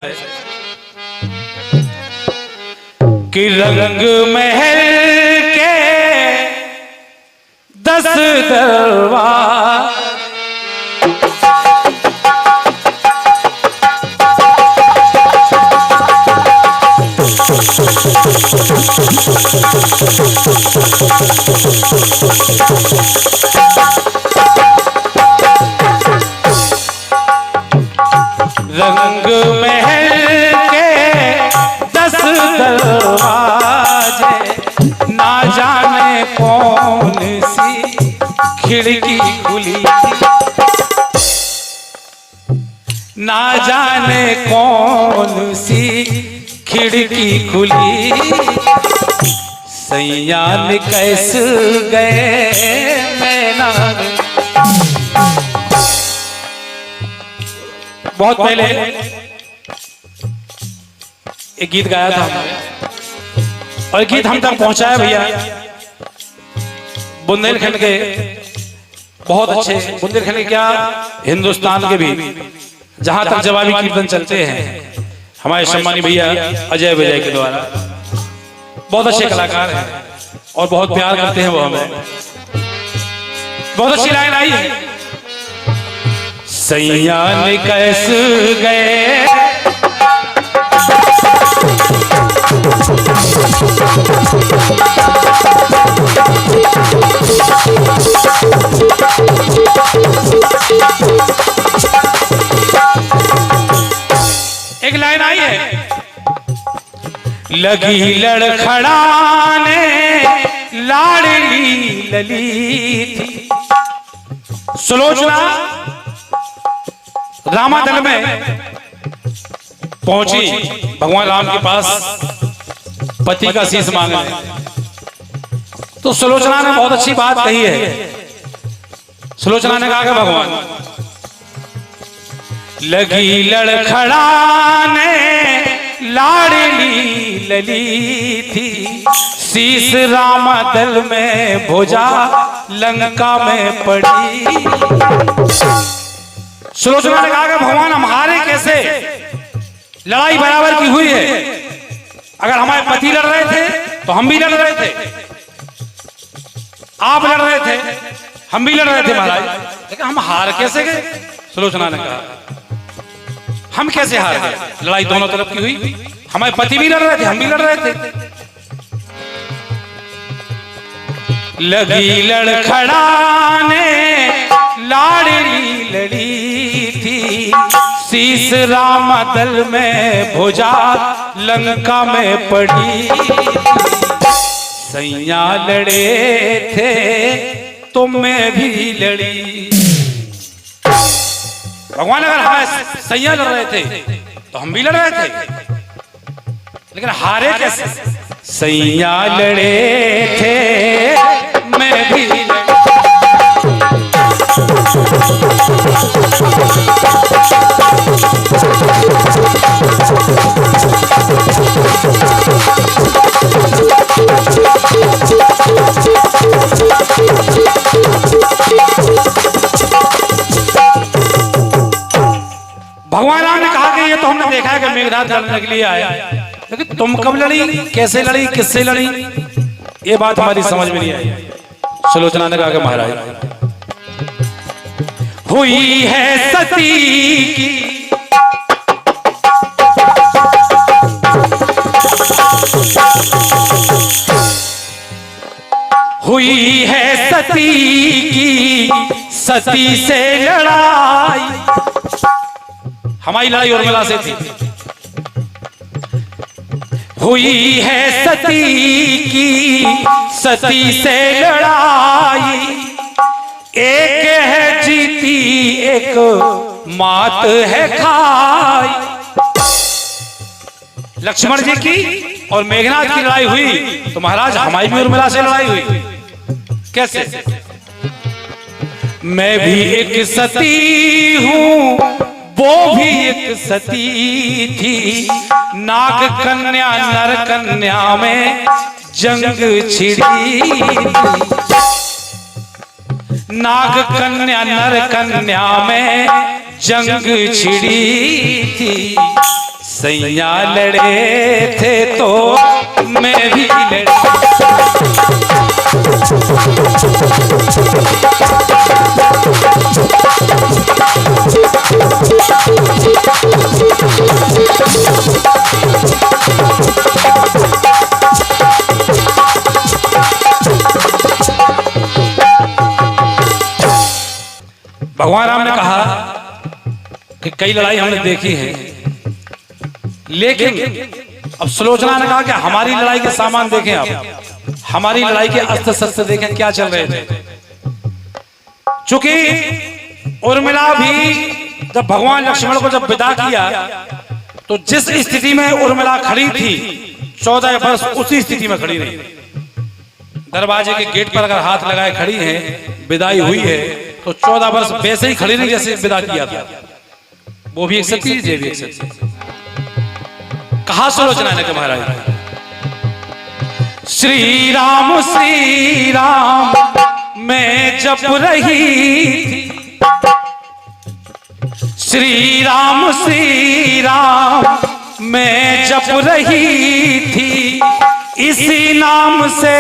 कि रंग महल के 10 दरवाजे रंग महल के 10 दरवाजे ना जाने कौन सी खिड़की खुली थी, ना जाने कौन सी खिड़की खुली, सैयान कैसे गए मैना। बहुत पहले एक गीत गाया था और गीत हम तक पहुंचाया भैया बुंदेलखंड के बहुत अच्छे, बुंदेलखंड के क्या हिंदुस्तान के भी जहां तक जवाबी कीर्तन चलते हैं हमारे सम्मानी भैया अजय विजय के द्वारा, बहुत अच्छे कलाकार हैं और बहुत प्यार करते हैं वो हमें। बहुत अच्छी लाइन आई है, सैयान कैसे गए एक लाइन आई है, लगी लड़खड़ाने लाडली लली थी। सुलोचना रामादल में पहुंची भगवान राम के पास पति का शीश मांगने, तो सुलोचना ने बहुत अच्छी बात कही है। सुलोचना ने कहा कि भगवान लगी लड़खड़ाने लाडली लली थी, शीश रामादल में भुजा लंका में पड़ी। सुलोचना ने कहा कि भगवान हमारे कैसे लड़ाई बराबर की हुई है, अगर हमारे पति लड़ रहे थे तो हम भी लड़ रहे थे, आप लड़ रहे थे हम भी लड़ रहे थे महाराज, लेकिन हम हार कैसे गए। सुलोचना ने कहा हम कैसे हार गए, लड़ाई दोनों तरफ की हुई, हमारे पति भी लड़ रहे थे हम भी लड़ रहे थे। लगी लड़खड़ाने लाडली लड़ी थी, शीश रामादल में भुजा लंका में पड़ी, सैया लड़े थे तो मैं भी लड़ी। भगवान अगर हमारे सैया लड़ रहे थे तो हम भी लड़ रहे थे, लेकिन हारे कैसे। सैया लड़े थे मैं भी भगवान राम ने कहा कि ये तो हमने देखा है कि मेघनाथ लड़ने के लिए आया, लेकिन तुम कब लड़ी, कैसे लड़ी, किससे लड़ी, ये बात हमारी समझ में नहीं आई। सुलोचना ने कहा कि महाराज हुई है सती की हुई है सती की सती से लड़ाई, हमारी लड़ाई उर्मिला से थी। हुई है सती की सती से लड़ाई, एक है जीती एक मात है खाई। लक्ष्मण जी की और मेघनाथ की लड़ाई हुई तो महाराज हमारी भी उर्मिला से लड़ाई हुई, कैसे। मैं भी एक सती हूं वो भी एक सती थी, नाग कन्या नर कन्या में जंग छिड़ी, नाग कन्या नर कन्या में जंग छिड़ी थी, सैया लड़े थे तो मैं भी लड़ा। भगवान राम ने कहा कि कई लड़ाई हमने देखी है, लेकिन अब सुलोचना ने कहा कि हमारी लड़ाई के सामान देखें, आप हमारी लड़ाई के अस्त्र शस्त्र देखें क्या चल रहे थे। चूंकि उर्मिला भी जब भगवान लक्ष्मण को जब विदा किया तो जिस स्थिति में उर्मिला खड़ी थी 14 वर्ष उसी स्थिति में खड़ी रही। दरवाजे के गेट पर अगर हाथ लगाए खड़ी है, विदाई हुई है, तो 14 वर्ष वैसे ही खड़ी रही जैसे विदा किया था। वो भी एक शक्ति, ये भी एक शक्ति। कहा सुलोचना ने कि महाराज श्री राम मैं जप रही थी, श्री राम मैं जप रही थी, इसी नाम से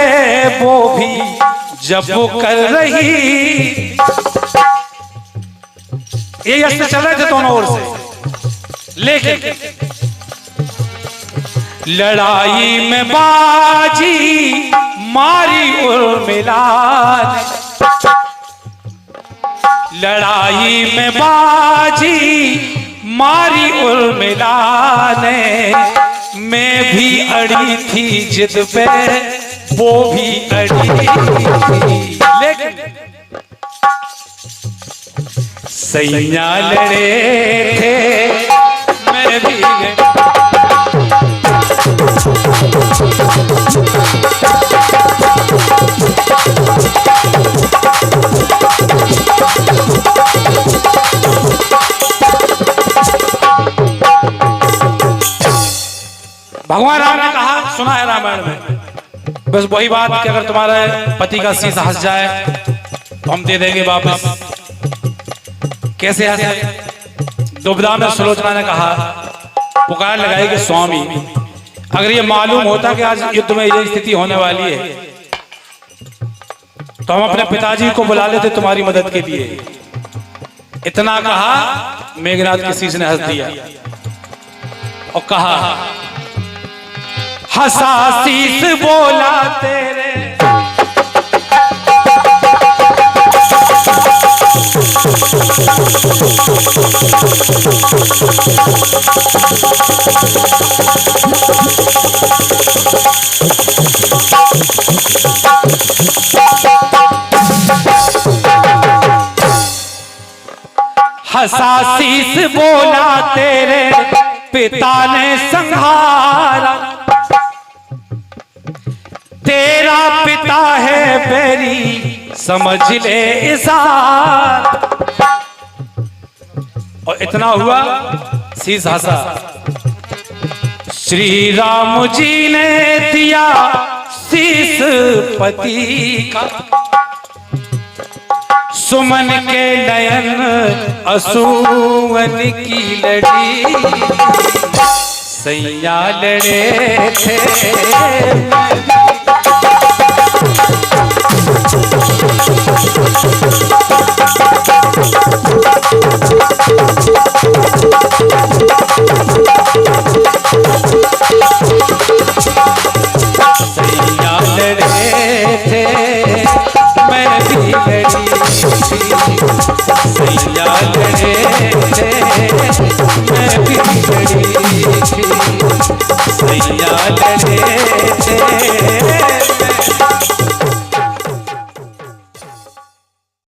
वो भी जप कर रही। ये अस्त्र चल रहे थे दोनों ओर से, लेकिन लड़ाई में बाजी मारी उर्मिला ने, लड़ाई में बाजी मारी उर्मिला ने, मैं भी अड़ी थी जिद पे वो भी अड़ी थी, लेकिन सैया लड़े थे मैं भी भगवान राम ने कहा, सुना है रामायण में, बस वही बात कि अगर तुम्हारे पति का शीश हंस जाए तो हम दे देंगे वापस। कैसे हंसे? दुविधा में सुलोचना ने कहा, पुकार लगाई कि स्वामी अगर ये मालूम होता कि आज युद्ध में ये स्थिति होने वाली है तो हम अपने पिताजी को बुला लेते तुम्हारी मदद के लिए। इतना कहा, मेघनाद के शीश ने हंस दिया और कहा, हंसा शीश बोला तेरे हंसा शीश बोला तेरे पिता ने संहारा, तेरा पिता है बैरी समझ ले इशारा। और इतना हुआ, शीश हंसा। श्री राम जी ने दिया शीश पति का, सुमन के नयन असूवन की लड़ी, सैया लड़े थे